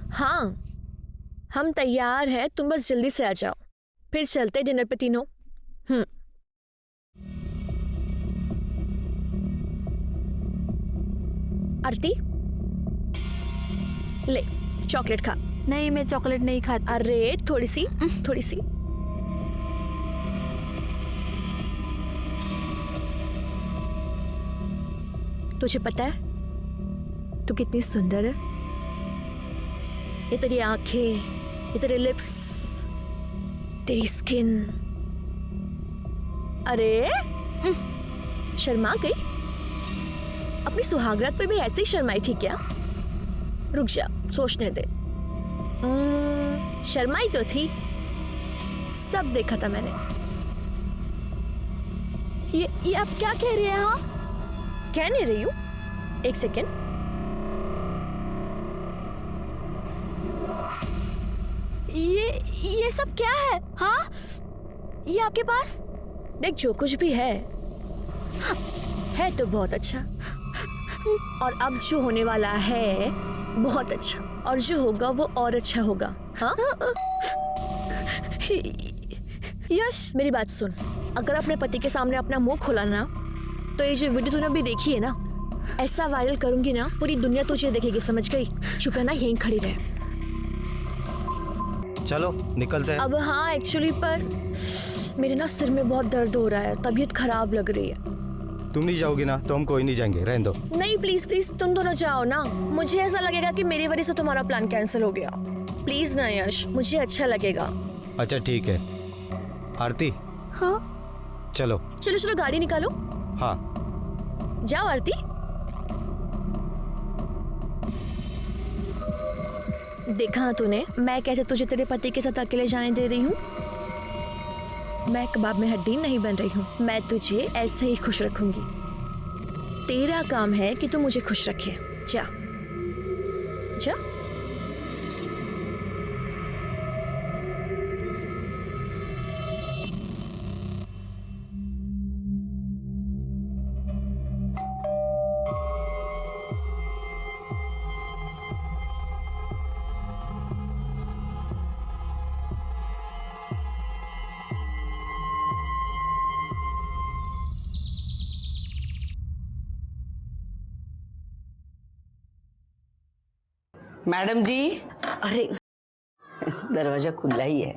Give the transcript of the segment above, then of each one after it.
हाँ, हम तैयार हैं, तुम बस जल्दी से आ जाओ, फिर चलते डिनर पे तीनों। आरती, ले चॉकलेट खा। नहीं, मैं चॉकलेट नहीं खाती। अरे थोड़ी सी, थोड़ी सी। तुझे पता है तू कितनी सुंदर है? ये तेरी आंखें, ये तेरे लिप्स, तेरी स्किन। अरे शर्मा गई? अपनी सुहागरात पे भी ऐसे ही शर्माई थी क्या? रुक जा, सोचने दे। शर्माई तो थी, सब देखा था मैंने। ये आप क्या कह रही हैं? हाँ, कह नहीं रही हूं, एक सेकेंड। ये सब क्या है? हाँ, ये आपके पास? देख, जो कुछ भी है तो बहुत अच्छा, और अब जो होने वाला है बहुत अच्छा, और जो होगा वो और अच्छा होगा। हाँ? यश, मेरी बात सुन, अगर अपने पति के सामने अपना मुंह खोला ना, तो ये जो वीडियो तूने अभी देखी है ना, ऐसा वायरल करूंगी ना, पूरी दुनिया तुझे देखेगी, समझ गई? चुप है ना, यहीं खड़ी रहे। चलो निकलते हैं। अब हाँ, एक्चुअली पर मेरे ना सिर में बहुत दर्द हो रहा है, तबीयत खराब लग रही है। तुम नहीं जाओगी ना तो हम कोई नहीं जाएंगे, रहने दो। नहीं, प्लीज प्लीज तुम दोनों जाओ ना, मुझे ऐसा लगेगा कि मेरी वजह से तुम्हारा प्लान कैंसिल हो गया। प्लीज ना यश, मुझे अच्छा लगेगा। अच्छा ठीक है। आरती, हाँ, चलो। चलो चलो, गाड़ी निकालो। हाँ जाओ आरती। देखा तूने, मैं कैसे तुझे तेरे पति के साथ अकेले जाने दे रही हूँ? मैं कबाब में हड्डी नहीं बन रही हूँ, मैं तुझे ऐसे ही खुश रखूंगी। तेरा काम है कि तू मुझे खुश रखे। जा जा। मैडम जी, अरे दरवाजा खुला ही है।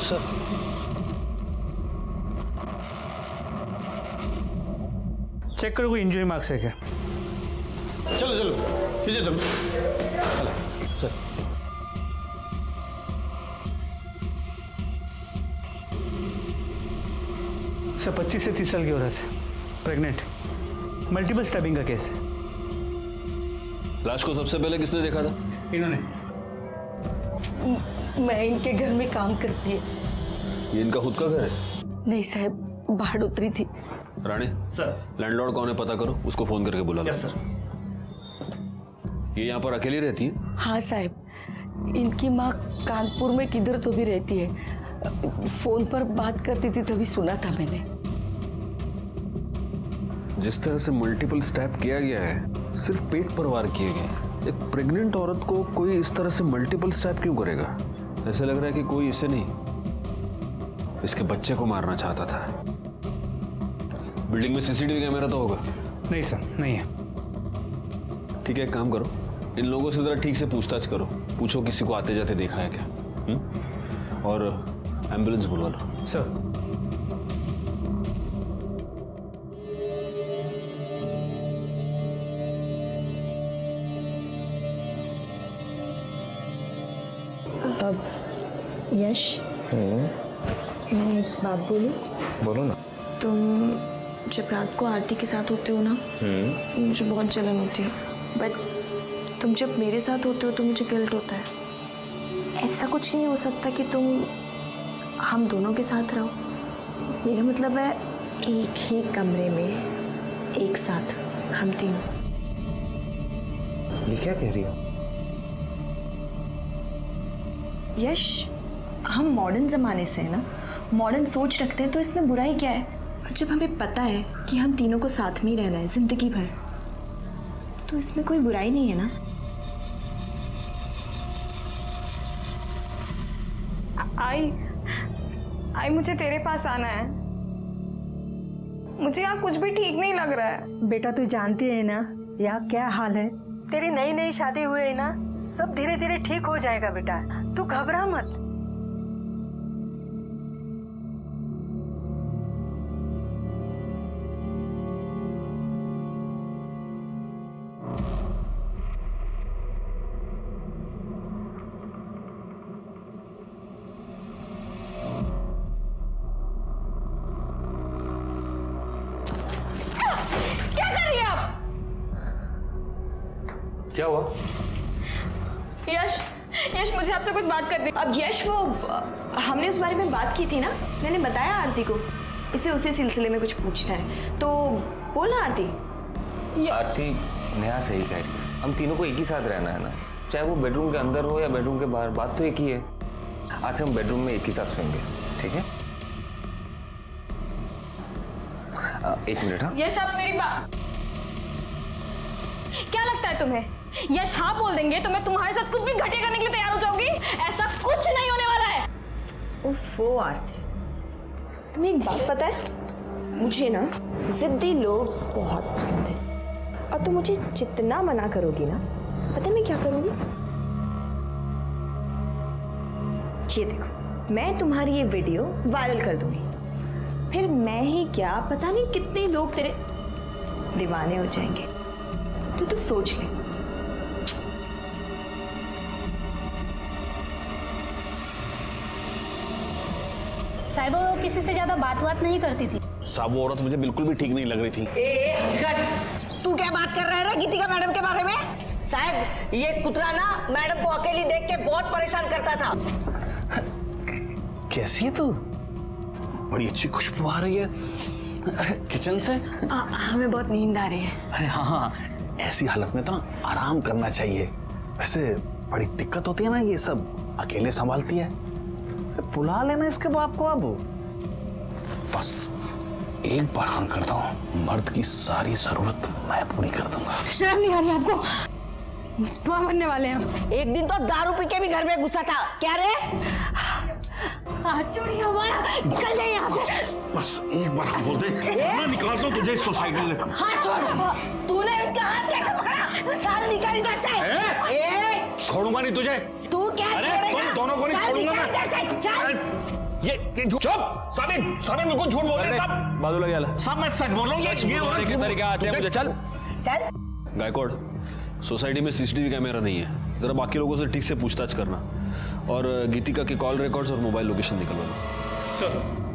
सर, चेक करो कोई इंजरी मार्क्स है क्या। चलो चलो पीछे तुम। चलो सर। सर 25 से 30 साल की औरत है, प्रेग्नेंट, मल्टीपल स्टैबिंग का केस है। लाश को सबसे पहले किसने देखा था? इन्होंने। मैं इनके घर में काम करती है। ये इनका खुद का घर है? नहीं साहब, बाढ़ उतरी थी। राणे सर। लैंडलॉर्ड कौन है पता करो, उसको फोन करके बुला लो। Yes sir. ये यहाँ पर अकेली रहती है? हाँ साहब, इनकी माँ कानपुर में किधर तो भी रहती है। फोन पर बात करती थी तभी सुना था मैंने। जिस तरह से मल्टीपल स्टैब किया गया है, सिर्फ पेट पर वार किए गए। एक प्रेग्नेंट औरत को कोई इस तरह से मल्टीपल स्टैब क्यों करेगा? ऐसा लग रहा है कि कोई इसे नहीं, इसके बच्चे को मारना चाहता था। बिल्डिंग में सीसीटीवी कैमरा तो होगा? नहीं सर, नहीं है। ठीक है, एक काम करो, इन लोगों से जरा ठीक से पूछताछ करो, पूछो किसी को आते जाते देखा है क्या। और एम्बुलेंस बुलवा लो। सर। यश, मैं एक बात बोलूं? बोलो ना। तुम जब रात को आरती के साथ होते हो ना, मुझे बहुत जलन होती है, बट तुम जब मेरे साथ होते हो तो मुझे गिल्ट होता है। ऐसा कुछ नहीं हो सकता कि तुम हम दोनों के साथ रहो। मेरा मतलब है एक ही कमरे में एक साथ हम तीनों। ये क्या कह रही हो? यश, हम मॉडर्न ज़माने से हैं ना, मॉडर्न सोच रखते हैं तो इसमें बुराई क्या है? और जब हमें पता है कि हम तीनों को साथ में ही रहना है जिंदगी भर, तो इसमें कोई बुराई नहीं है ना। आई मुझे तेरे पास आना है। मुझे यहाँ कुछ भी ठीक नहीं लग रहा है। बेटा तू जानती है ना यहाँ क्या हाल है। तेरी नई नई शादी हुई है ना, सब धीरे धीरे ठीक हो जाएगा बेटा, तू घबरा मत। क्या हुआ? यश मुझे आपसे कुछ बात करनी। अब यश, वो हमने उस बारे में बात की थी ना, मैंने बताया आरती को, इसे उसी सिलसिले में कुछ पूछना है, तो बोला आरती। आरती नेहा सही कह रही है, हम तीनों को एक ही साथ रहना है ना, चाहे वो बेडरूम के अंदर हो या बेडरूम के बाहर, बात तो एक ही है। आज से हम बेडरूम में एक ही साथ सोएंगे, ठीक है? एक मिनट। हाँ यश, आप मेरी बात, क्या लगता है तुम्हें यश हाँ बोल देंगे तो मैं तुम्हारे साथ कुछ भी घटिया करने के लिए तैयार हो जाऊंगी? ऐसा कुछ नहीं होने वाला है। ओफो आरती, तुम्हें एक बात पता है, मुझे ना जिद्दी लोग बहुत पसंद है, और तुम मुझे जितना मना करोगी ना, पता है मैं क्या करूंगी? ये देखो, मैं तुम्हारी ये वीडियो वायरल कर दूंगी, फिर मैं ही क्या पता नहीं कितने लोग तेरे दीवाने हो जाएंगे। तो सोच ले। साहिब वो किसी से ज्यादा बात नहीं करती थी। साहब वो औरत मुझे बिल्कुल भी ठीक नहीं लग रही थी। तू क्या बात कर रहा है गीतिका मैडम के बारे में? साहब ये कुतरा ना मैडम को अकेली देख के बहुत परेशान करता था। कैसी है तू? बड़ी अच्छी खुशबू आ रही है किचन से। हमें बहुत नींद आ रही है। अरे हाँ, ऐसी हालत में तो ना आराम करना चाहिए। वैसे बड़ी दिक्कत होती है ना, ये सब अकेले संभालती है। बुला लेना इसके बाप को अब। बस एक बार हाँ करता हूँ, मर्द की सारी जरूरत मैं पूरी कर दूंगा। शर्म नहीं आ रही आपको? बुआ बनने वाले हैं। एक दिन तो दारू पी के भी घर में घुसा था। क्या रे? चोरी हमारा, निकल जाए यहाँ से। बस एक बार हाँ बोल दे, मैं निकालता हूँ तुझे इस सोसाइटी से। हाथ छोड़। तूने इनका हाथ कैसे पकड़ा? चल निकल इधर से। छोड़ूंगा नहीं तुझे। तू क्या अरे तुम दोनों को नहीं छोड़ूंगा मैं। इधर से चल। ये झूठ। साबित बिल्कुल झूठ बोल रहे हैं साहब। बादू लगे आला। साहब मैं सच बोल रहा हूँ। सच बोलने के तरीके आते हैं मुझे। चल चल। गायकवाड़, सोसाइटी में सीसीटीवी कैमरा नहीं है, जरा बाकी लोगों से ठीक से पूछताछ करना और गीतिका के कॉल रिकॉर्ड्स और मोबाइल लोकेशन निकलवाना। सर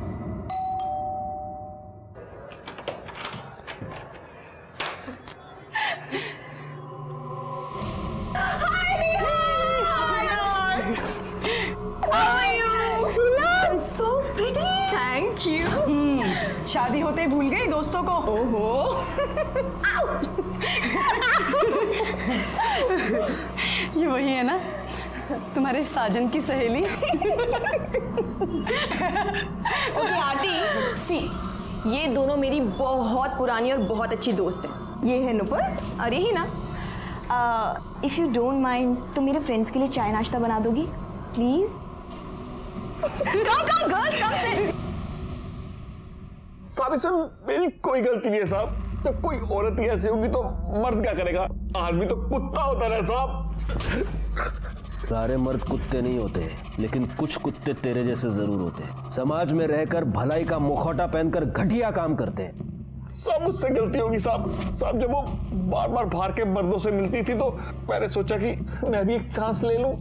शादी होते ही भूल गई दोस्तों को। ओहो। ये वही है ना तुम्हारे साजन की सहेली। ओके आरती, सी ये दोनों मेरी बहुत पुरानी और बहुत अच्छी दोस्त हैं। ये है नुपुर और यही ना, इफ यू डोंट माइंड तो मेरे फ्रेंड्स के लिए चाय नाश्ता बना दोगी प्लीज? कम गर्ल्स कम से। साहब इसमें मेरी कोई गलती नहीं है साहब। जब कोई औरत ही ऐसी होगी तो मर्द क्या करेगा? आदमी तो कुत्ता होता है साहब। सारे मर्द कुत्ते नहीं होते, लेकिन कुछ कुत्ते तेरे जैसे जरूर होते हैं। समाज में रहकर भलाई का मुखौटा पहनकर घटिया काम करते हैं। सब मुझसे गलती होगी साहब। साहब जब वो बार बार बाहर के मर्दों से मिलती थी तो मैंने सोचा कि मैं भी एक चांस ले लूं।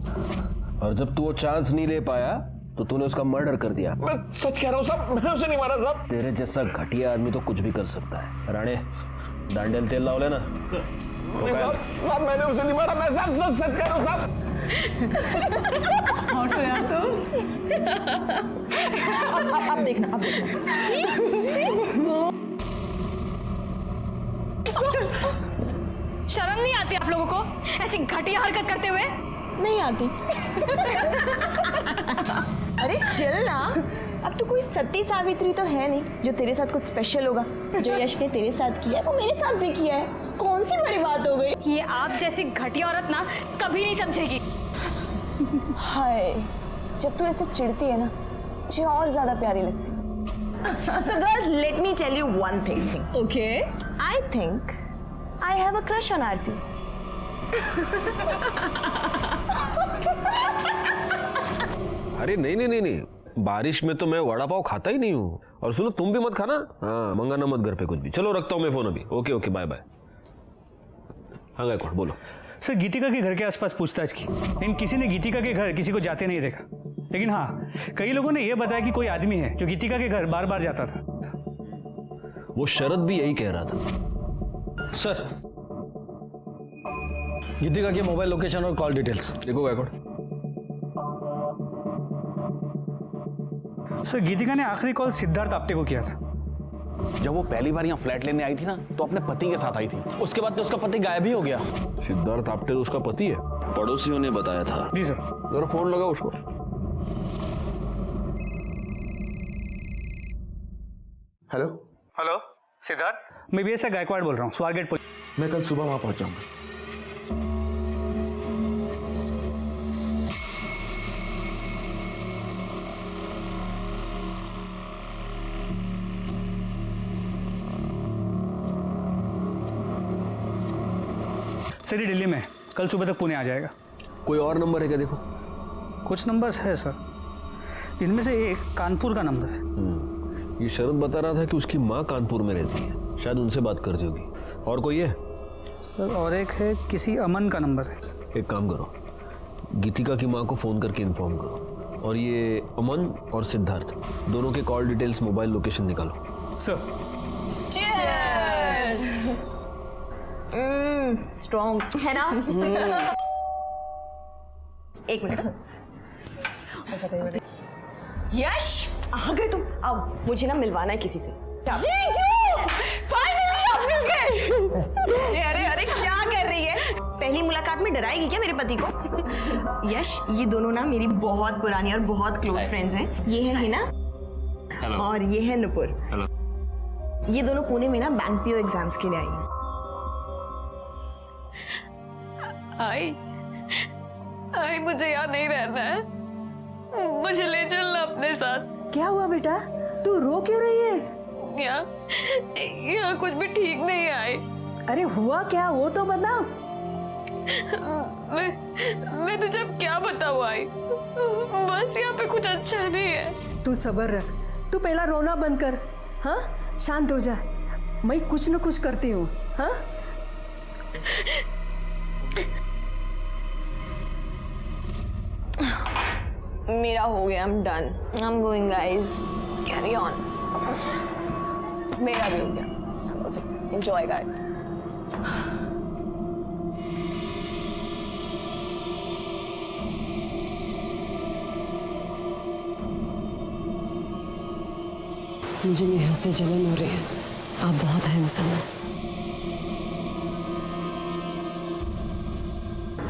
और जब तू वो चांस नहीं ले पाया तो तूने उसका मर्डर कर दिया। मैं सच कह रहा हूँ साहब, मैंने उसे नहीं मारा साहब। तेरे जैसा घटिया आदमी तो कुछ भी कर सकता है। राणे डांडेल तेल लाओ लेना। साहब मैंने उसे नहीं मारा, मैं साहब सच कह रहा हूँ साहब। और तो यार तुम अब देखना, अब शर्म नहीं आती आप लोगों को ऐसी घटिया हरकत करते हुए? नहीं आती। अरे चिल ना, अब तो कोई सती सावित्री तो है नहीं जो तेरे साथ कुछ स्पेशल होगा। जो यश ने तेरे साथ किया है वो मेरे साथ भी किया है। कौन सी बड़ी बात हो गई? ये आप जैसी घटिया औरत ना कभी नहीं समझेगी। हाय, जब तू ऐसे चिढ़ती है ना मुझे और ज्यादा प्यारी लगती है। So girls, let me tell you one thing. Okay. I think I have a crush on Aarti. अरे नहीं नहीं नहीं नहीं, बारिश में तो मैं वड़ा पाव खाता ही नहीं हूँ। और सुनो, तुम भी मत खाना। हाँ, मंगाना मत घर पे कुछ भी। चलो रखता हूँ मैं फोन अभी। Okay okay, bye bye. हाँ गायकवाड़ बोलो। सर, गीतिका के घर के आसपास पूछताछ की, लेकिन किसी ने गीतिका के घर किसी को जाते नहीं देखा। लेकिन हाँ, कई लोगों ने यह बताया कि कोई आदमी है जो गीतिका के घर बार बार जाता था। वो शरद भी यही कह रहा था। सर, गीतिका के मोबाइल लोकेशन और कॉल डिटेल्स देखो गायकवाड़। सर, गीतिका ने आखिरी कॉल सिद्धार्थ आप्टे को किया था। जब वो पहली बार यहाँ फ्लैट लेने आई थी ना तो अपने पति के साथ आई थी। उसके बाद तो उसका पति गायब ही हो गया। सिद्धार्थ आप्टे तो उसका पति है, पड़ोसियों ने बताया था। जी सर। जरा फोन लगाओ उसको। हेलो हेलो सिद्धार्थ, मैं भी ऐसा गायकवाड़ बोल रहा हूँ, स्वारगेट पुलिस। मैं कल सुबह वहां पहुंच जाऊंगा। सर, ये दिल्ली में कल सुबह तक पुणे आ जाएगा। कोई और नंबर है क्या? देखो कुछ नंबर्स है सर, इनमें से एक कानपुर का नंबर है। ये शरद बता रहा था कि उसकी माँ कानपुर में रहती है, शायद उनसे बात करती होगी। और कोई है? सर, और एक है, किसी अमन का नंबर है। एक काम करो, गीतिका की माँ को फ़ोन करके इन्फॉर्म करो, और ये अमन और सिद्धार्थ दोनों के कॉल डिटेल्स, मोबाइल लोकेशन निकालो। सर। स्ट्रॉन्ग है ना? एक मिनट। यश, आ गए तुम? आओ, मुझे ना मिलवाना है किसी से। जीजू, फाइनली आप मिल गए। अरे अरे, क्या कर रही है? पहली मुलाकात में डराएगी क्या मेरे पति को? यश, ये दोनों ना मेरी बहुत पुरानी और बहुत क्लोज फ्रेंड्स हैं। ये है हिना और ये है नुपुर। ये दोनों पुणे में ना बैंक पीओ एग्जाम्स के लिए आई हैं। आई मुझे यहाँ नहीं रहना है, मुझे ले चलना अपने साथ। क्या हुआ बेटा, तू रो क्यों रही है? यहाँ कुछ भी ठीक नहीं आई। अरे हुआ क्या, वो तो बता। मैं तुझे अब क्या बताऊँ आई, बस यहाँ पे कुछ अच्छा नहीं है। तू सब्र रख, तू पहला रोना बंद कर। हाँ, शांत हो जा, मैं कुछ न कुछ करती हूँ। हाँ, मेरा हो गया, I'm done. I'm going guys. Carry on. मेरा भी हो गया। Enjoy guys. मुझे नेहा से जलन हो रही है। आप बहुत हैंडसम हो।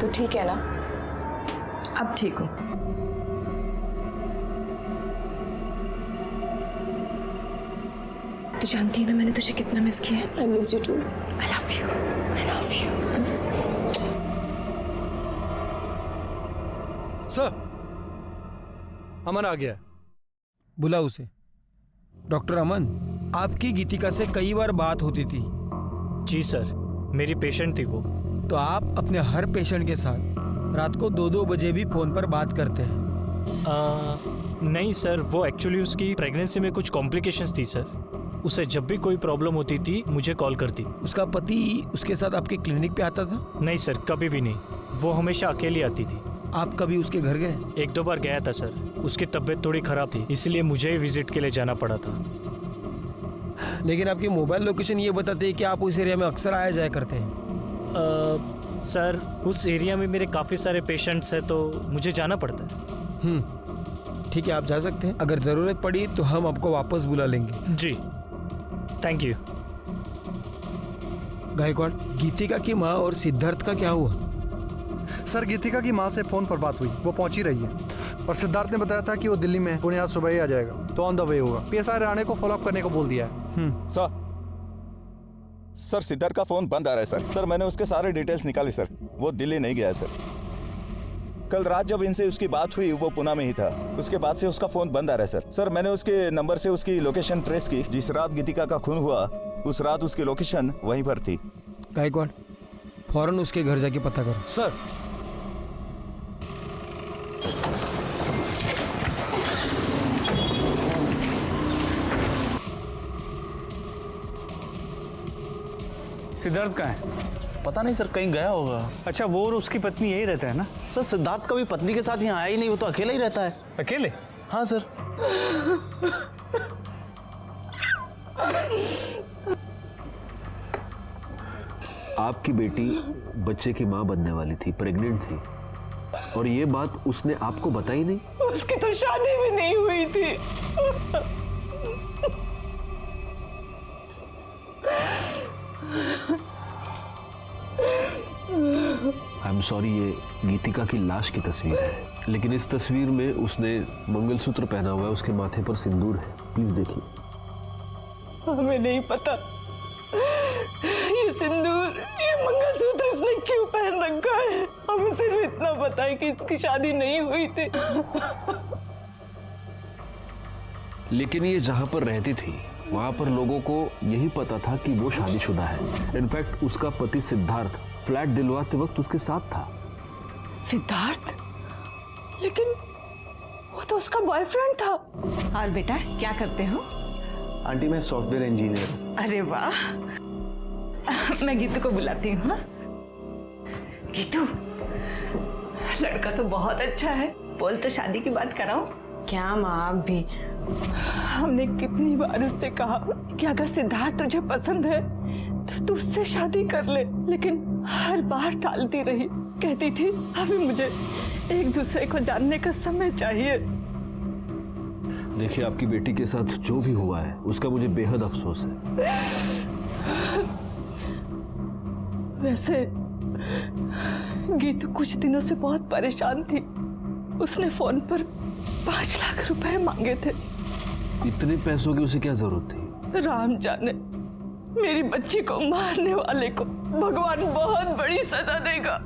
तो ठीक है ना? अब ठीक हो? तू जानती है ना मैंने तुझे कितना मिस किया है। I miss you too. I love you. I love you. Sir, Aman आ गया, बुला उसे। डॉक्टर अमन, आपकी गीतिका से कई बार बात होती थी। जी सर, मेरी पेशेंट थी वो। तो आप अपने हर पेशेंट के साथ रात को 2-2 बजे भी फोन पर बात करते हैं? नहीं सर, वो एक्चुअली उसकी प्रेगनेंसी में कुछ कॉम्प्लिकेशंस थी सर। उसे जब भी कोई प्रॉब्लम होती थी मुझे कॉल करती। उसका पति उसके साथ आपके क्लिनिक पे आता था? नहीं सर, कभी भी नहीं, वो हमेशा अकेली आती थी। आप कभी उसके घर गए? 1-2 बार गया था सर, उसकी तबीयत थोड़ी खराब थी, इसलिए मुझे ही विजिट के लिए जाना पड़ा था। लेकिन आपकी मोबाइल लोकेशन ये बताते हैं कि आप उस एरिया में अक्सर आया जाया करते हैं। सर, उस एरिया में मेरे काफ़ी सारे पेशेंट्स हैं तो मुझे जाना पड़ता है। ठीक है, आप जा सकते हैं। अगर ज़रूरत पड़ी तो हम आपको वापस बुला लेंगे। जी, थैंक यू। गायकवाड़, गीतिका की माँ और सिद्धार्थ का क्या हुआ? सर, गीतिका की माँ से फोन पर बात हुई, वो पहुंच ही रही है। और सिद्धार्थ ने बताया था कि वो दिल्ली में पुणे आज सुबह ही आ जाएगा, तो ऑन द वे होगा। पीएसआई राणे को फॉलो अप करने को बोल दिया है। सर सिद्धार्थ का फोन बंद आ रहा है सर। मैंने उसके सारे डिटेल्स निकाले सर। वो दिल्ली नहीं गया है सर। कल रात जब इनसे उसकी बात हुई वो पुणे में ही था। उसके बाद से उसका फोन बंद आ रहा है सर। मैंने उसके नंबर से उसकी लोकेशन ट्रेस की। जिस रात गीतिका का खून हुआ उस रात उसकी लोकेशन वहीं पर थी। गायकवाड़, फौरन उसके घर जाके पता करो। सर सिद्धार्थ कहाँ है? पता नहीं सर, कहीं गया होगा। अच्छा, वो और उसकी पत्नी यही रहता है ना? सर सिद्धार्थ कभी पत्नी के साथ यहाँ आया ही नहीं, वो तो अकेला ही रहता है। अकेले? हाँ सर। आपकी बेटी बच्चे की माँ बनने वाली थी, प्रेग्नेंट थी, और ये बात उसने आपको बताई नहीं? उसकी तो शादी भी नहीं हुई थी। आई एम सॉरी, ये गीतिका की लाश की तस्वीर है, लेकिन इस तस्वीर में उसने मंगलसूत्र पहना हुआ है, उसके माथे पर सिंदूर है। प्लीज देखिए। हमें नहीं पता ये सिंदूर, ये मंगलसूत्र इसने क्यों पहन रखा है। हमें सिर्फ इतना पता है कि इसकी शादी नहीं हुई थी। लेकिन ये जहां पर रहती थी वहां पर लोगों को यही पता था कि वो शादीशुदा है। इनफैक्ट उसका पति सिद्धार्थ फ्लैट दिलवाते वक्त उसके साथ था। सिद्धार्थ? लेकिन वो तो उसका बॉयफ्रेंड था। और बेटा क्या करते हो? आंटी मैं सॉफ्टवेयर इंजीनियर हूँ। अरे वाह, मैं गीतू को बुलाती हूँ। हाँ? गीतू, लड़का तो बहुत अच्छा है, बोल तो शादी की बात कराऊं। क्या माँ, आप भी? हमने कितनी बार उससे कहा कि अगर सिद्धार्थ तुझे पसंद है तो तू उससे शादी कर ले, लेकिन हर बार टालती रही। कहती थी अभी मुझे एक दूसरे को जानने का समय चाहिए। देखिए, आपकी बेटी के साथ जो भी हुआ है उसका मुझे बेहद अफसोस है। वैसे गीतू कुछ दिनों से बहुत परेशान थी। उसने फोन पर 5 लाख रुपए मांगे थे। इतने पैसों की उसे क्या जरूरत थी? राम जाने, मेरी बच्ची को मारने वाले को भगवान बहुत बड़ी सजा देगा,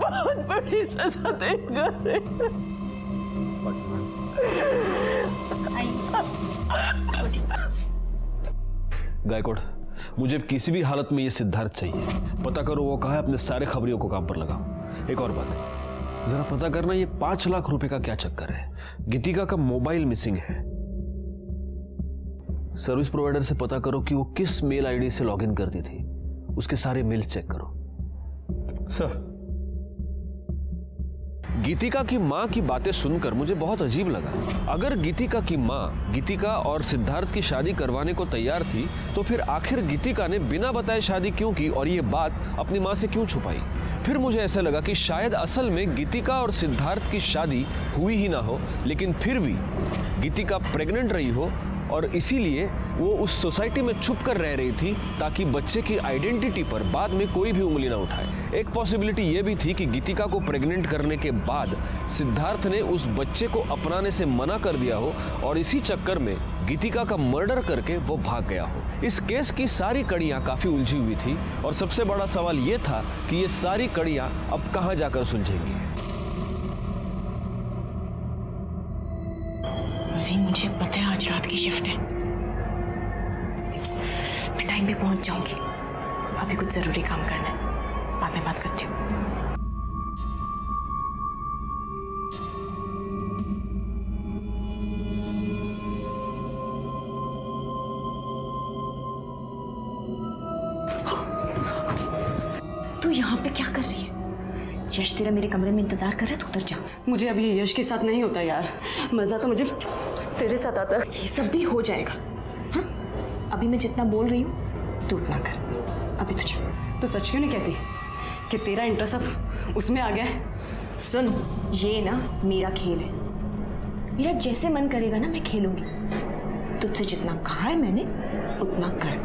बहुत बड़ी सजा देगा। गायकवाड़, मुझे किसी भी हालत में ये सिद्धार्थ चाहिए। पता करो वो कहाँ है, अपने सारे खबरियों को काम पर लगाओ। एक और बात, जरा पता करना ये 5 लाख रुपए का क्या चक्कर है। गीतिका का मोबाइल मिसिंग है। सर्विस प्रोवाइडर से पता करो कि वो किस मेल आईडी से लॉगिन करती थी। उसके सारे मेल्स चेक करो। सर, गीतिका की माँ की बातें सुनकर मुझे बहुत अजीब लगा। अगर गीतिका की माँ गीतिका और सिद्धार्थ की शादी करवाने को तैयार थी तो फिर आखिर गीतिका ने बिना बताए शादी क्यों की और ये बात अपनी माँ से क्यों छुपाई? फिर मुझे ऐसा लगा कि शायद असल में गीतिका और सिद्धार्थ की शादी हुई ही ना हो, लेकिन फिर भी गीतिका प्रेग्नेंट रही हो और इसीलिए वो उस सोसाइटी में छुप कर रह रही थी ताकि बच्चे की आइडेंटिटी पर बाद में कोई भी उंगली ना उठाए। एक पॉसिबिलिटी ये भी थी कि गीतिका को प्रेग्नेंट करने के बाद सिद्धार्थ ने उस बच्चे को अपनाने से मना कर दिया हो और इसी चक्कर में गीतिका का मर्डर करके वो भाग गया हो। इस केस की सारी कड़ियां काफी उलझी हुई थी और सबसे बड़ा सवाल ये था कि ये सारी कड़ियां अब कहां जाकर सुलझेंगी। अरे मुझे पता है आज रात की शिफ्ट है, मैं टाइम पे पहुंच जाऊंगी। अभी कुछ जरूरी काम करना है, बाद में बात करती हूँ। तू यहाँ पे क्या कर रही है? यश तेरा मेरे कमरे में इंतजार कर रहा है, तू उधर जा। मुझे अभी यश के साथ नहीं होता यार, मजा तो मुझे तेरे साथ आता है। ये सब भी हो जाएगा। हाँ, अभी मैं जितना बोल रही हूँ तू उतना कर। अभी तुझे तो सच क्यों नहीं कहती कि तेरा इंटरेस्ट अब उसमें आ गया है? सुन, ये ना मेरा खेल है, मेरा जैसे मन करेगा ना मैं खेलूंगी। तुझसे जितना कहा है मैंने उतना कर।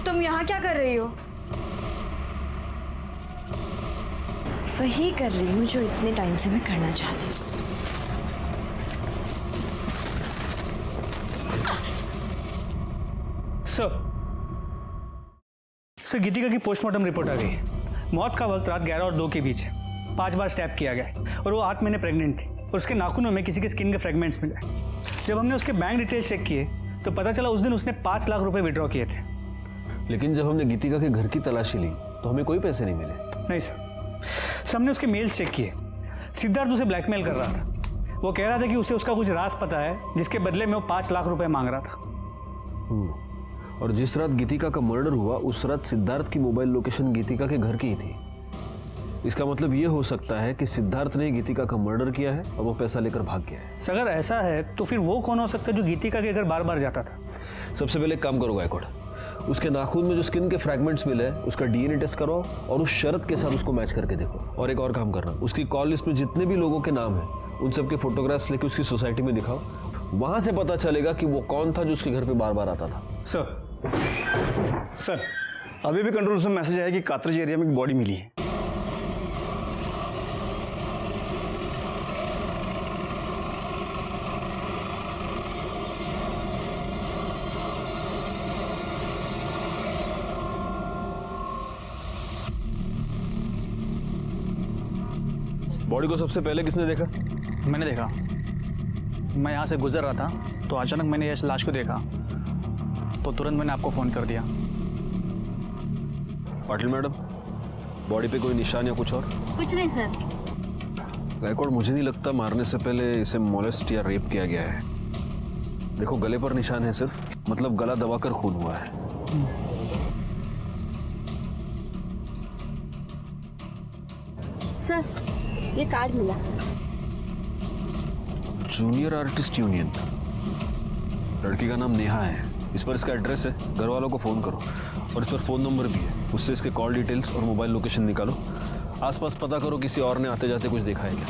तुम यहाँ क्या कर रही हो? वही कर रही हूँ जो इतने टाइम से मैं करना चाहती हूँ। सर गीतिका की पोस्टमार्टम रिपोर्ट आ गई। मौत का वक्त रात 11 और 2 के बीच है। 5 बार स्टैब किया गया है और वो 8 महीने प्रेग्नेंट थी और उसके नाखूनों में किसी के स्किन के फ्रेगमेंट्स मिले। जब हमने उसके बैंक डिटेल्स चेक किए तो पता चला उस दिन उसने 5 लाख रुपए विड्रॉ किए थे। लेकिन जब हमने गीतिका के घर की तलाशी ली तो हमें कोई पैसे नहीं मिले। नहीं सर, हमने उसके मेल्स चेक किए। सिद्धार्थ उसे ब्लैकमेल कर रहा था। वो कह रहा था कि उसे उसका कुछ राज पता है जिसके बदले में वो 5 लाख रुपए मांग रहा था। और जिस रात गीतिका का मर्डर हुआ उस रात सिद्धार्थ की मोबाइल लोकेशन गीतिका के घर की ही थी। इसका मतलब ये हो सकता है कि सिद्धार्थ ने गीतिका का मर्डर किया है और वो पैसा लेकर भाग गया है। अगर ऐसा है तो फिर वो कौन हो सकता है जो गीतिका के घर बार बार जाता था? सबसे पहले एक काम करो गायकवाड़, उसके नाखून में जो स्किन के फ्रैगमेंट्स मिले हैं उसका डीएनए टेस्ट कराओ और उस शर्त के साथ उसको मैच करके देखो। और एक और काम करना, उसकी कॉल लिस्ट में जितने भी लोगों के नाम हैं उन सबके फोटोग्राफ्स लेके उसकी सोसाइटी में दिखाओ। वहां से पता चलेगा कि वो कौन था जो उसके घर पे बार बार आता था। सर अभी भी कंट्रोल रूम से मैसेज आया कि कातरज एरिया में एक बॉडी मिली है। बॉडी को सबसे पहले किसने देखा? मैंने देखा। मैं यहाँ से गुजर रहा था तो अचानक मैंने यश लाश को देखा तो तुरंत मैंने आपको फ़ोन कर दिया। पाटिल मैडम, बॉडी पे कोई निशान या कुछ और? कुछ नहीं सर। गायकवाड़, मुझे नहीं लगता मारने से पहले इसे मोलेस्ट या रेप किया गया है। देखो गले पर निशान है सिर्फ, मतलब गला दबाकर खून हुआ है। सर ये कार्ड मिला। Junior artist union. लड़की का नाम नेहा है। इस पर इसका एड्रेस है, घर वालों को फ़ोन करो और इस पर फ़ोन नंबर भी है। उससे इसके कॉल डिटेल्स और मोबाइल लोकेशन निकालो। आसपास पता करो किसी और ने आते जाते कुछ देखा है क्या।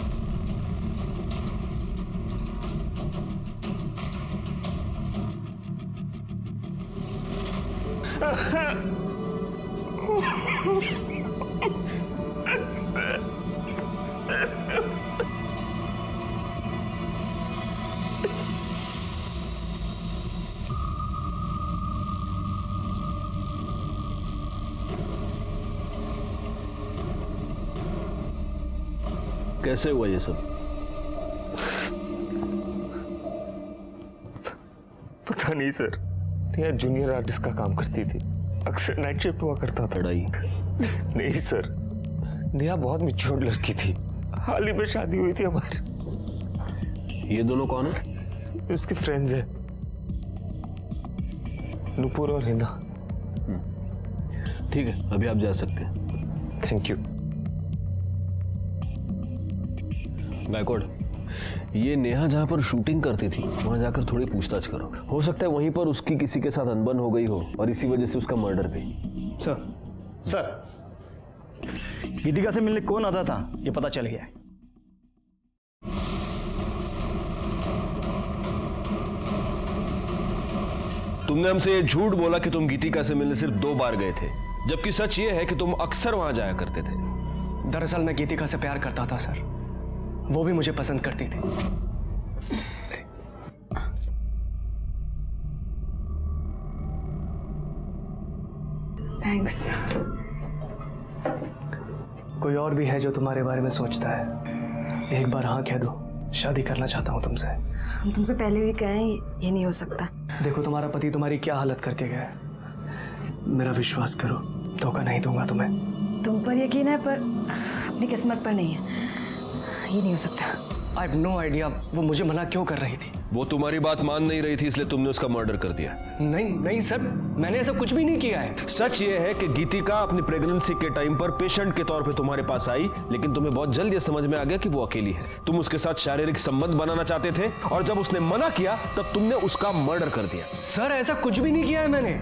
कैसे हुआ ये सब? पता नहीं सर, नेहा जूनियर आर्टिस्ट का काम करती थी, अक्सर नाइट शिफ्ट हुआ करता था। लड़ाई? नहीं सर, नेहा बहुत मैच्योर लड़की थी, हाल ही में शादी हुई थी हमारी। ये दोनों कौन है? उसके फ्रेंड्स हैं, नुपुर और हिना। ठीक है, अभी आप जा सकते हैं। Thank you. गायकवाड़, ये नेहा जहाँ पर शूटिंग करती थी वहाँ जाकर थोड़ी पूछताछ करो। हो सकता है वहीं पर उसकी किसी के साथ अनबन हो गई हो और इसी वजह से उसका मर्डर भी। सर गीतिका से मिलने कौन आता था ये पता चल गया है। तुमने हमसे ये झूठ बोला कि तुम गीतिका से मिलने सिर्फ 2 बार गए थे, जबकि सच ये है कि तुम अक्सर वहां जाया करते थे। दरअसल मैं गीतिका से प्यार करता था सर, वो भी मुझे पसंद करती थी। थैंक्स। कोई और भी है जो तुम्हारे बारे में सोचता है? एक बार हाँ कह दो, शादी करना चाहता हूँ तुमसे। हम तुमसे पहले भी कहें ये नहीं हो सकता। देखो तुम्हारा पति तुम्हारी क्या हालत करके गया है, मेरा विश्वास करो, धोखा नहीं दूंगा तुम्हें। तुम पर यकीन है पर अपनी किस्मत पर नहीं है, ये नहीं हो सकता। आई हैव नो आइडिया वो मुझे मना क्यों कर रही थी। वो तुम्हारी बात मान नहीं रही थी इसलिए तुमने उसका मर्डर कर दिया। नहीं सर, मैंने ऐसा कुछ भी नहीं किया है। सच ये है कि गीतिका अपनी प्रेगनेंसी के टाइम पर पेशेंट के तौर पे तुम्हारे पास आई, लेकिन तुम्हें बहुत जल्द ये समझ में आ गया कि वो अकेली है। तुम उसके साथ शारीरिक संबंध बनाना चाहते थे और जब उसने मना किया तब तुमने उसका मर्डर कर दिया। सर ऐसा कुछ भी नहीं किया है मैंने।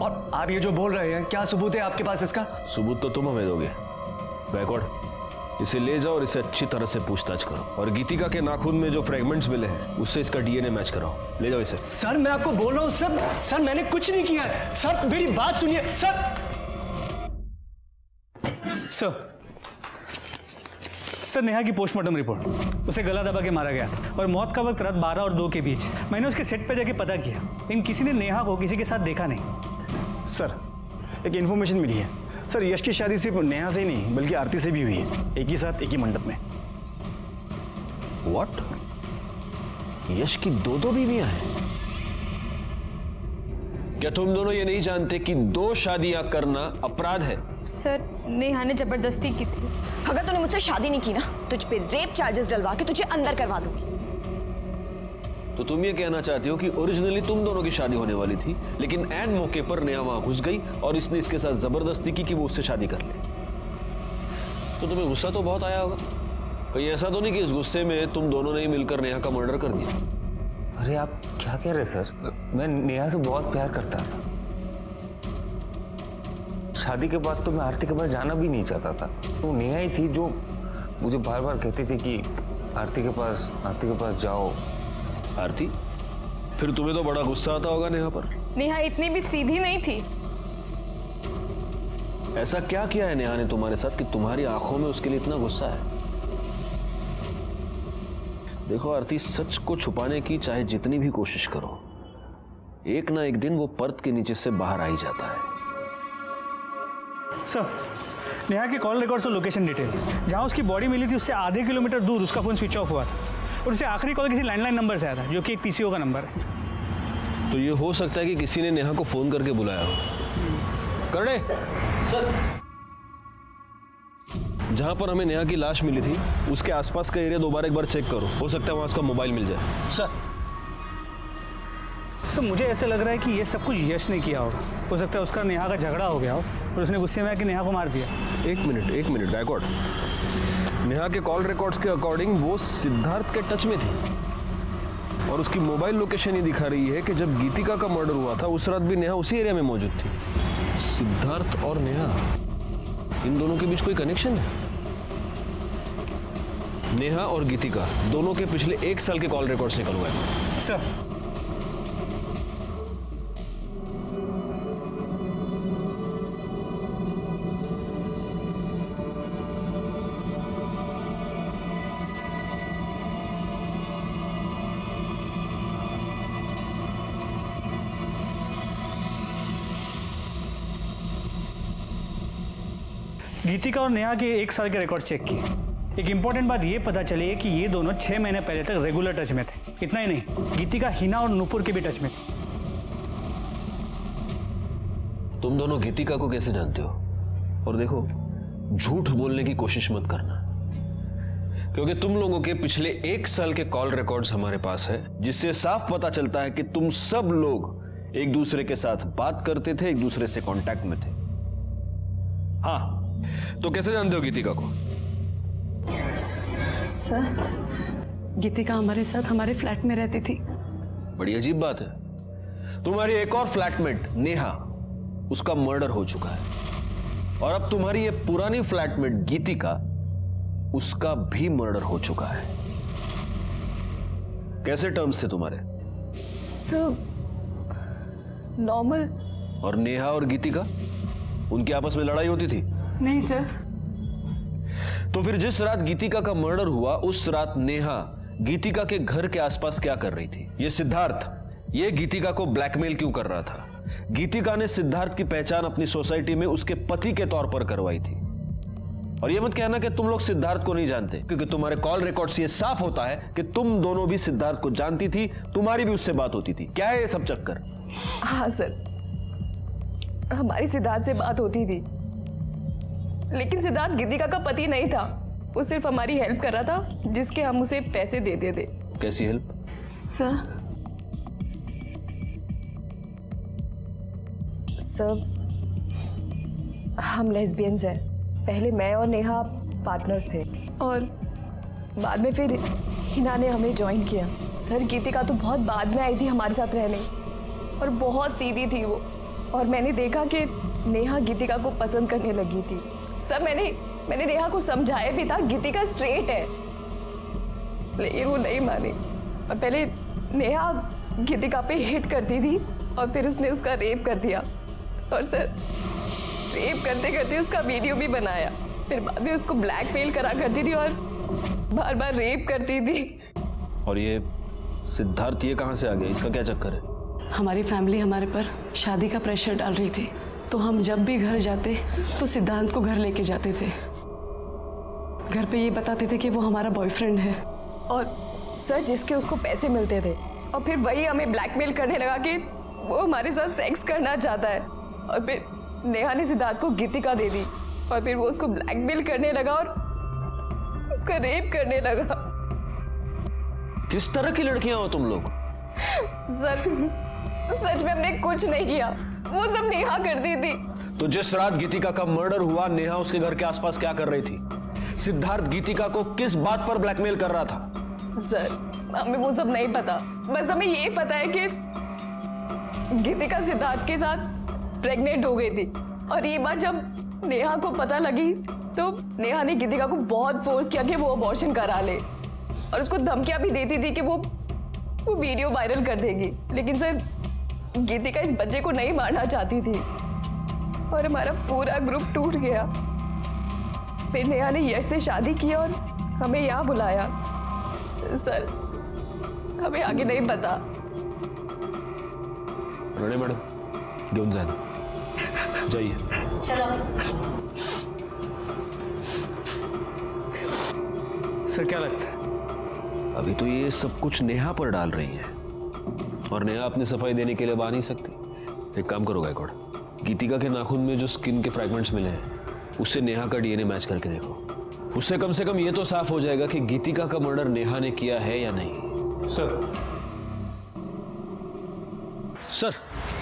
और आप ये जो बोल रहे हैं, क्या सबूत है आपके पास इसका? सबूत तो तुम हमें दोगे। गायकवाड़, इसे ले जाओ और इसे अच्छी तरह से पूछताछ करो, और गीतिका के नाखून में जो फ्रेगमेंट्स मिले हैं उससे इसका डीएनए मैच कराओ। ले जाओ इसे। सर मैं आपको बोल रहा हूँ सर मैंने कुछ नहीं किया है। सर मेरी बात सुनिए सर नेहा की पोस्टमार्टम रिपोर्ट, उसे गला दबा के मारा गया और मौत का वक्त रात 12 और 2 के बीच। मैंने उसके सेट पे जाके पता किया, लेकिन किसी ने नेहा को किसी के साथ देखा नहीं। सर एक इन्फॉर्मेशन मिली है सर, यश की शादी सिर्फ नेहा से ही नहीं बल्कि आरती से भी हुई है, एक ही साथ एक ही मंडप में। व्हाट? यश की दो बीवियां हैं? क्या तुम दोनों ये नहीं जानते कि 2 शादियां करना अपराध है? सर नेहा ने जबरदस्ती की थी। अगर तूने मुझसे शादी नहीं की ना, तुझ पे रेप चार्जेस डलवा के तुझे अंदर करवा दूंगी। तो तुम ये कहना चाहती हो कि ओरिजिनली तुम दोनों की शादी होने वाली थी, लेकिन ऐन मौके पर नेहा वहां घुस गई और इसने इसके साथ जबरदस्ती की कि वो उससे शादी कर ले। तो तुम्हें गुस्सा तो बहुत आया होगा। कहीं ऐसा तो नहीं कि इस गुस्से में तुम दोनों ने ही मिलकर नेहा का मर्डर कर दिया? अरे आप क्या कह रहे सर? मैं नेहा से बहुत प्यार करता था। शादी के बाद तो मैं आरती के पास जाना भी नहीं चाहता था। तो नेहा ही थी जो मुझे बार बार कहती थी कि आरती के पास जाओ। आरती, फिर तुम्हें तो बड़ा गुस्सा आता होगा नेहा पर। नेहा इतनी भी सीधी नहीं थी। ऐसा क्या किया है नेहा ने तुम्हारे साथ कि तुम्हारी आंखों में उसके लिए इतना गुस्सा है? देखो आरती, सच को छुपाने की चाहे जितनी भी कोशिश करो, एक ना एक दिन वो पर्द के नीचे से बाहर आ ही जाता है। सर नेहा के कॉल रिकॉर्ड्स और लोकेशन डिटेल्स, जहां उसकी बॉडी मिली थी उससे आधे किलोमीटर दूर उसका फोन स्विच ऑफ हुआ था और उसे आखिरी कॉल किसी लैंडलाइन नंबर से आया था, जो कि एक पीसीओ का नंबर है। तो ये हो सकता है कि किसी ने नेहा को फोन करके बुलाया हो। करड़े सर, जहां पर हमें नेहा की लाश मिली थी उसके आसपास का एरिया दोबारा एक बार चेक करो, हो सकता है वहां उसका मोबाइल मिल जाए। सर मुझे ऐसा लग रहा है कि ये सब कुछ यश ने किया होगा। हो सकता है उसका नेहा का झगड़ा हो गया हो और उसने गुस्से में आके नेहा को मार दिया। एक मिनट गायकवाड, नेहा के कॉल रिकॉर्ड्स के अकॉर्डिंग वो सिद्धार्थ के टच में थी और उसकी मोबाइल लोकेशन ये दिखा रही है कि जब गीतिका का मर्डर हुआ था उस रात भी नेहा उसी एरिया में मौजूद थी। सिद्धार्थ और नेहा, इन दोनों के बीच कोई कनेक्शन है? नेहा और गीतिका दोनों के पिछले 1 साल के कॉल रिकॉर्ड्स निकलवाए सर। गीतिका और नेहा के 1 साल के रिकॉर्ड चेक किए। एक इंपॉर्टेंट बात ये पता चली है कि ये दोनों 6 महीने पहले तक रेगुलर टच में थे। इतना ही नहीं, गीतिका हिना और नूपुर के भी टच में थी। तुम दोनों गीतिका को कैसे जानते हो? और देखो, झूठ बोलने की कोशिश मत करना, क्योंकि तुम लोगों के पिछले 1 साल के कॉल रिकॉर्ड्स हमारे पास है, जिससे साफ पता चलता है कि तुम सब लोग एक दूसरे के साथ बात करते थे, एक दूसरे से कांटेक्ट में थे। हाँ, तो कैसे जानते हो गीतिका को? सर, गीतिका हमारे साथ हमारे फ्लैट में रहती थी। बड़ी अजीब बात है। तुम्हारी एक और फ्लैटमेट नेहा, उसका मर्डर हो चुका है और अब तुम्हारी ये पुरानी फ्लैटमेट गीतिका, उसका भी मर्डर हो चुका है। कैसे टर्म्स थे तुम्हारे? Sir normal. और नेहा और गीतिका, उनकी आपस में लड़ाई होती थी? नहीं सर। तो फिर जिस रात गीतिका का मर्डर हुआ उस रात नेहा गीतिका के घर के आसपास क्या कर रही थी? ये सिद्धार्थ, ये गीतिका को ब्लैकमेल क्यों कर रहा था? गीतिका ने सिद्धार्थ की पहचान अपनी सोसाइटी में उसके पति के तौर पर करवाई थी। और ये मत कहना कि तुम लोग सिद्धार्थ को नहीं जानते, क्योंकि तुम्हारे कॉल रिकॉर्ड से ये साफ होता है कि तुम दोनों भी सिद्धार्थ को जानती थी, तुम्हारी भी उससे बात होती थी। क्या है ये सब चक्कर? हाँ सर, हमारी सिद्धार्थ से बात होती थी, लेकिन सिद्धार्थ गीतिका का पति नहीं था। वो सिर्फ हमारी हेल्प कर रहा था, जिसके हम उसे पैसे देते थे। कैसी हेल्प? सर, हम लेस्बियंस हैं। पहले मैं और नेहा पार्टनर्स थे और बाद में फिर हिना ने हमें ज्वाइन किया। सर, गीतिका तो बहुत बाद में आई थी हमारे साथ रहने और बहुत सीधी थी वो, और मैंने देखा कि नेहा गीतिका को पसंद करने लगी थी। सर, मैंने मैंने नेहा को समझाया भी था गीतिका स्ट्रेट है, लेकिन वो नहीं मानी। और पहले नेहा गीतिका पे हिट करती थी और फिर उसने उसका रेप कर दिया। और सर, रेप करते करते उसका वीडियो भी बनाया। फिर बाद में उसको ब्लैकमेल करा करती थी और बार बार रेप करती थी। और ये सिद्धार्थ ये कहाँ से आ गया? इसका क्या चक्कर है? हमारी फैमिली हमारे पर शादी का प्रेशर डाल रही थी, तो हम जब भी घर जाते तो सिद्धांत को घर लेके जाते थे। घर पे ये बताते थे कि वो हमारा बॉयफ्रेंड है। और सर, जिसके उसको पैसे मिलते थे और फिर वही हमें ब्लैकमेल करने लगा कि वो हमारे साथ सेक्स करना चाहता है। और फिर नेहा ने सिद्धार्थ को गीतिका दे दी और फिर वो उसको ब्लैकमेल करने लगा और उसका रेप करने लगा। किस तरह की लड़कियां हो तुम लोग? सर, सच में हमने कुछ नहीं किया, वो सब नेहा करती थी। तो जिस रात गीतिका का मर्डर हुआ, नेहा उसके घर के आसपास क्या कर रही थी? सिद्धार्थ गीतिका को किस बात पर ब्लैकमेल कर रहा था? सर, हमें वो सब नहीं पता, बस हमें ये पता है कि गीतिका सिद्धार्थ के साथ प्रेग्नेंट हो गई थी। और ये बात जब नेहा को पता लगी तो नेहा ने गीतिका को बहुत फोर्स किया कि वो अबॉर्शन करा ले और उसको धमकियां भी देती थी कि वो वीडियो वायरल कर देगी। लेकिन सर, गीतिका इस बच्चे को नहीं मारना चाहती थी और हमारा पूरा ग्रुप टूट गया। फिर नेहा ने यश से शादी की और हमें यहाँ बुलाया। सर, हमें आगे नहीं पता। राणे मैडम, घेऊन जा ना, जाइए। चलो। सर, क्या लगता है? अभी तो ये सब कुछ नेहा पर डाल रही है और नेहा अपनी सफाई देने के लिए आ नहीं सकती। एक काम करो गायकवाड़, गीतिका के नाखून में जो स्किन के फ्रैगमेंट्स मिले हैं उससे नेहा का डीएनए मैच करके देखो। उससे कम से कम ये तो साफ हो जाएगा कि गीतिका का मर्डर नेहा ने किया है या नहीं। सर,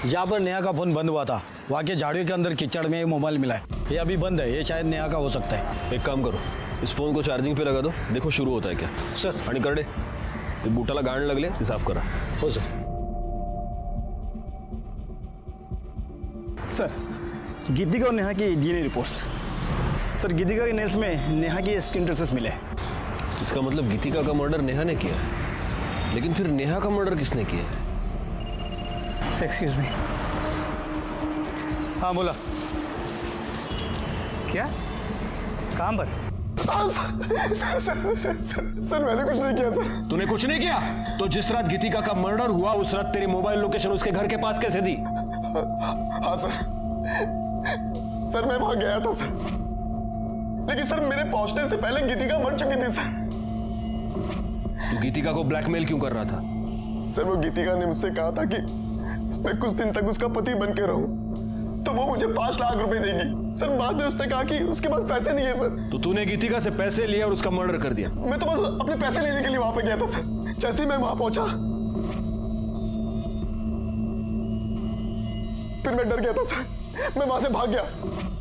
जहाँ पर नेहा का फोन बंद हुआ था वहाँ के झाड़ियों के अंदर कीचड़ में मोबाइल मिला है। ये अभी बंद है, ये शायद नेहा का हो सकता है। एक काम करो, इस फोन को चार्जिंग पे लगा दो, देखो शुरू होता है क्या। सर, आणि करडे ते बुटाला गाण लागले ते साफ करा। हो सर। सर, गीतिका और नेहा की डीएनए रिपोर्ट्स। सर, गीतिका के नेस में नेहा की स्किन ट्रेसेस मिले। इसका मतलब गीतिका का मर्डर नेहा ने किया है, लेकिन फिर नेहा का मर्डर किसने किया है? Excuse me. हाँ, बोला। क्या? कहाँ पर? सर, मैंने कुछ नहीं किया सर। तूने कुछ नहीं किया? तो जिस रात गीतिका का मर्डर हुआ उस रात तेरी मोबाइल लोकेशन उसके घर के पास कैसे थी? हाँ सर, मैं वहां गया था सर, लेकिन सर मेरे पहुंचने से पहले गीतिका मर चुकी थी सर। तू गीतिका को ब्लैकमेल क्यों कर रहा था? सर, वो गीतिका ने मुझसे कहा था कि मैं कुछ दिन तक उसका पति बन के रहूं तो वो मुझे 5 लाख रुपए देगी। सर, बाद में उसने कहा कि उसके पास पैसे नहीं है सर। तो तूने गीतिका से पैसे लिए और उसका मर्डर कर दिया? मैं तो बस अपने पैसे लेने के लिए वहां पे गया था सर। जैसे ही मैं वहां पहुंचा फिर मैं डर गया था सर, मैं वहां से भाग गया।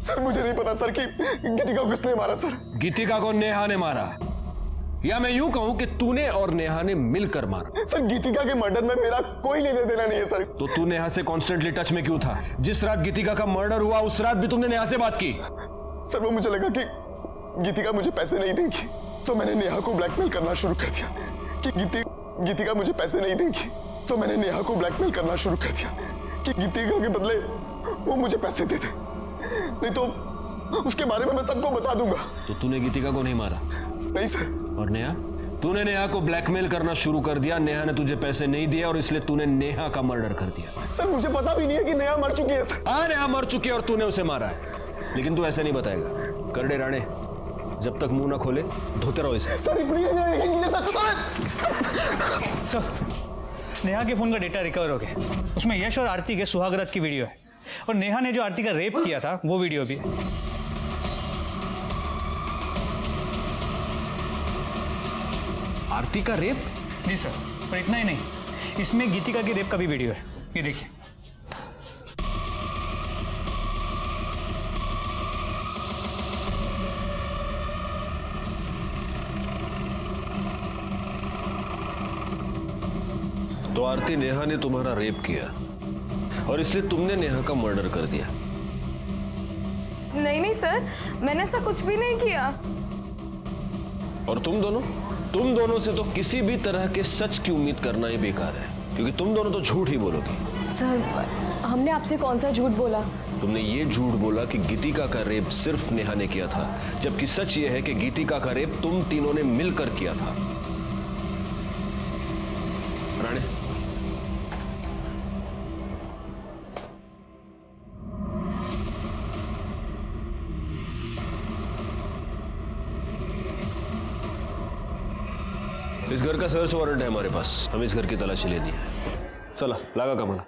सर, मुझे नहीं पता सर कि गीतिका को किसने मारा सर। गीतिका को नेहा ने मारा, या मैं यूं कहूं कि तूने और नेहा ने मिलकर मारा। सर, गीतिका के मर्डर में मेरा कोई लेना देना नहीं है सर। तो तू नेहा से कॉन्स्टेंटली टच में क्यों था? जिस रात गीतिका का मर्डर हुआ उस रात भी तुमने नेहा से बात की? सर, वो मुझे लगा कि गीतिका मुझे पैसे नहीं देगी, तो मैंने नेहा को ब्लैकमेल करना शुरू कर दिया कि गीतिका मुझे पैसे नहीं देगी, तो मैंने नेहा को ब्लैकमेल करना शुरू कर दिया कि गीतिका के बदले वो मुझे पैसे दे दे, नहीं तो उसके बारे में मैं सबको बता दूंगा। तो तूने गीतिका को नहीं मारा? नहीं सर। और नेहा? तूने नेहा को ब्लैकमेल करना शुरू कर दिया, नेहा ने तुझे पैसे नहीं दिए और इसलिए तूने नेहा का मर्डर कर दिया। सर, मुझे पता भी नहीं है कि नेहा मर चुकी है सर। हाँ, नेहा मर चुकी है और तूने उसे मारा है, लेकिन तू ऐसे नहीं बताएगा। करडे राणे, जब तक मुंह ना खोले धोते रहो इसे। सर, प्लीज मेरा यकीन कीजिए सर, नेहा के फोन का डेटा रिकवर हो गया, उसमें यश और आरती के सुहागरात की वीडियो है और नेहा ने जो आरती का रेप किया था वो वीडियो भी है। आरती का रेप? जी सर, और इतना ही नहीं, इसमें गीतिका के रेप का भी वीडियो है, ये देखिए। तो आरती, नेहा ने तुम्हारा रेप किया और इसलिए तुमने नेहा का मर्डर कर दिया? नहीं नहीं सर, मैंने ऐसा कुछ भी नहीं किया। और तुम दोनों से तो किसी भी तरह के सच की उम्मीद करना ही बेकार है, क्योंकि तुम दोनों तो झूठ ही बोलोगी। सर हमने आपसे कौन सा झूठ बोला? तुमने ये झूठ बोला कि गीतिका का रेप सिर्फ नेहा ने किया था, जबकि सच ये है कि गीतिका का रेप तुम तीनों ने मिलकर किया था। राणे, इस घर का सर्च वारंट है हमारे पास, हमें इस घर की तलाशी लेनी है। चला लगा कमला।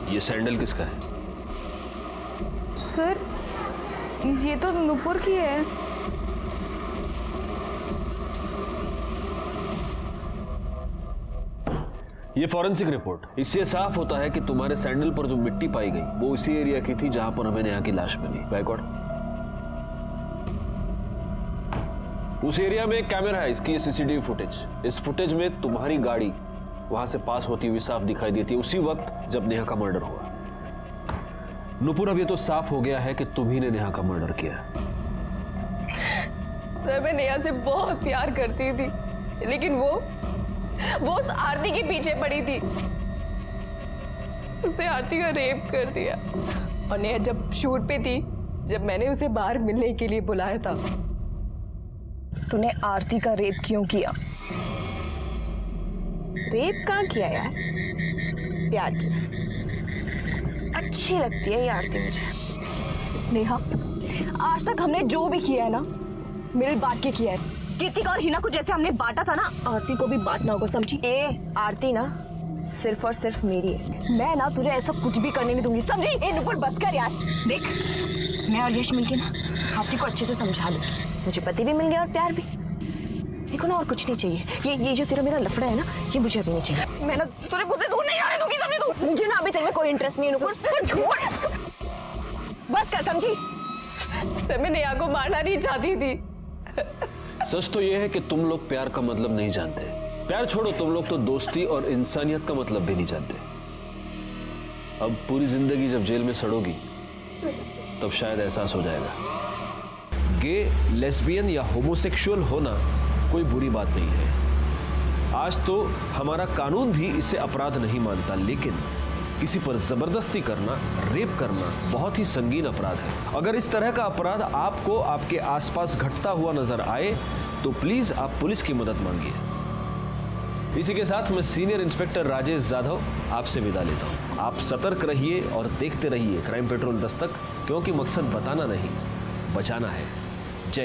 ये सैंडल किसका है? सर ये तो नुपुर की है। ये फॉरेंसिक रिपोर्ट, इससे साफ होता है कि तुम्हारे सैंडल पर जो मिट्टी पाई गई वो उसी एरिया की थी जहां पर हमें नेहा की लाश मिली। बैकवर्ड, उस एरिया में एक कैमरा है, इसकी सीसीटीवी फुटेज। इस फुटेज में तुम्हारी गाड़ी वहां से पास होती हुई साफ दिखाई देती है, उसी वक्त जब नेहा का मर्डर हुआ। नुपुर, अब ये तो साफ हो गया है कि तुम ही ने नेहा का मर्डर किया। सर मैं नेहा से बहुत प्यार करती थी, लेकिन वो उस आरती के पीछे पड़ी थी। उसने आरती का रेप कर दिया। और नेहा जब शूट पे थी, जब मैंने उसे बाहर मिलने के लिए बुलाया था, तूने आरती का रेप क्यों किया? रेप कहाँ किया यार, प्यार किया। अच्छी लगती है ये आरती मुझे। नेहा, आज तक हमने जो भी किया है ना, मिल बांट के किया है। गीतिका और हिना को जैसे हमने बांटा था ना, आरती को भी बांटना होगा, समझी? आरती ना सिर्फ और सिर्फ मेरी है। मैं ना तुझे ऐसा कुछ भी करने नहीं दूंगी, समझी? नुपुर बस कर यार। देख, मैं और यश मिलके ना आरती को अच्छे से समझा लूं। मुझे पति भी मिल गया और प्यार भी। मेरे को ना और कुछ नहीं चाहिए। ये जो तेरा मेरा लफड़ा है ना, ये मुझे अभी नहीं चाहिए। मैं ना तुझे खुद से दूर नहीं आने दूंगी, समझी तू? मुझे ना अभी तेरे में कोई इंटरेस्ट नहीं है नुपुर। छोड़, बस कर, समझी? सर मैं नेहा को मारना नहीं चाहती थी। सच तो यह है कि तुम लोग प्यार का मतलब नहीं जानते। प्यार छोड़ो, तुम लोग तो दोस्ती और इंसानियत का मतलब भी नहीं जानते। अब पूरी जिंदगी जब जेल में सड़ोगी तब शायद एहसास हो जाएगा। गे, लेस्बियन या होमोसेक्सुअल होना कोई बुरी बात नहीं है। आज तो हमारा कानून भी इसे अपराध नहीं मानता, लेकिन किसी पर जबरदस्ती करना, रेप करना बहुत ही संगीन अपराध है। अगर इस तरह का अपराध आपको आपके आसपास घटता हुआ नजर आए तो प्लीज आप पुलिस की मदद मांगिए। इसी के साथ मैं सीनियर इंस्पेक्टर राजेश जाधव आपसे विदा लेता हूं। आप सतर्क रहिए और देखते रहिए क्राइम पेट्रोल दस्तक, क्योंकि मकसद बताना नहीं, बचाना है। जय